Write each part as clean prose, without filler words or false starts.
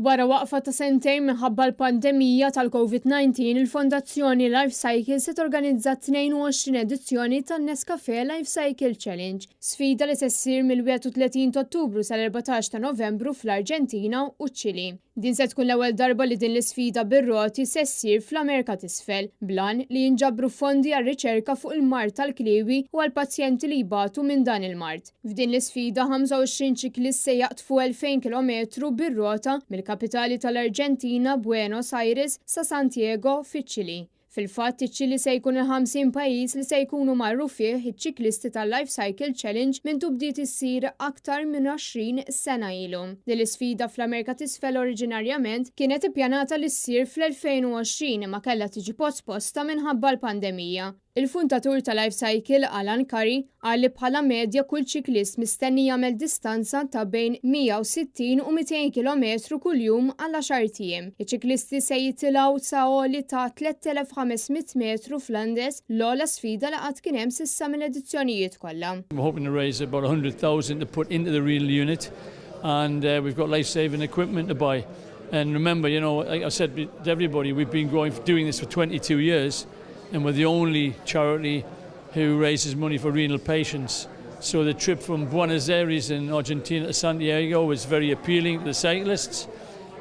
Wara waqfa ta' sentejn minħabba l-pandemija tal-COVID-19, il-Fondazzjoni Life Cycle se torganizza 22 edizzjoni tan-Nescafé Life Cycle Challenge, sfida li se ssir mill-31 ta' Ottubru sal-14 ta' Novembru fl-Arġentina u ċ-Ċili. Din se tkun l-ewwel darba li din l-isfida bir-roti se ssir fl-Amerika t'isfel, blan li jinġabru fondi għar-riċerka fuq il-mart tal-kliewi u għall-pazjenti li jbatu minn dan il-mart. F'din l-isfida 25 ċiklist se jaqtfu 2000 km bir-rota mill-kapitali tal-Arġentina Buenos Aires sa Santiago fiċ-Ċili. Fil-fatt, iċ-Ċili se jkun il-50 pajjiż li se jkunu marru fih iċ-ċiklisti tal-Life Cycle Challenge minn bdiet issir aktar minn 20 sena ilu. Din l-isfida fl-Amerika t'isfel oriġinarjament kienet ippjanata li ssir fl-2020 imma kellha tiġi posposta minħabba l-pandemija. Il-fundatur tal-Life Cycle Alan Curry qal li bħala medja kull ċiklist mistenni jagħmel distanza ta' bejn 160 u 200 km kuljum għal 10 ijiem. Iċ-ċiklisti se jitilgħu sa għoli ta' 3500 metru fl-Andes, l-ogħla sfida li qatt kien hemm s'issa mill-edizzjonijiet kollha. We're hoping to raise about 100,000 to put into the real unit, and we've got life-saving equipment to buy. And remember, like I said to everybody, we've been doing this for 22 years. And we're the only charity who raises money for renal patients. So the trip from Buenos Aires in Argentina to Santiago was very appealing to the cyclists.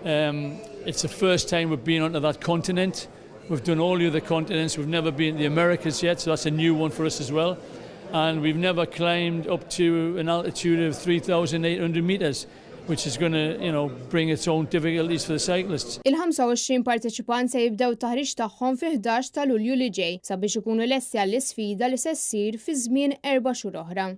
It's the first time we've been onto that continent. We've done all the other continents. We've never been to the Americas yet, so that's a new one for us as well. And we've never climbed up to an altitude of 3,800 meters. Which is going to, bring its own difficulties for the cyclists. Il-25 parteċipant se jibdew taħriġ tagħhom fi 11 ta' Lulju li ġej sabiex ikunu lesti għall-isfida li se ssir fi żmien 4 xhur oħra.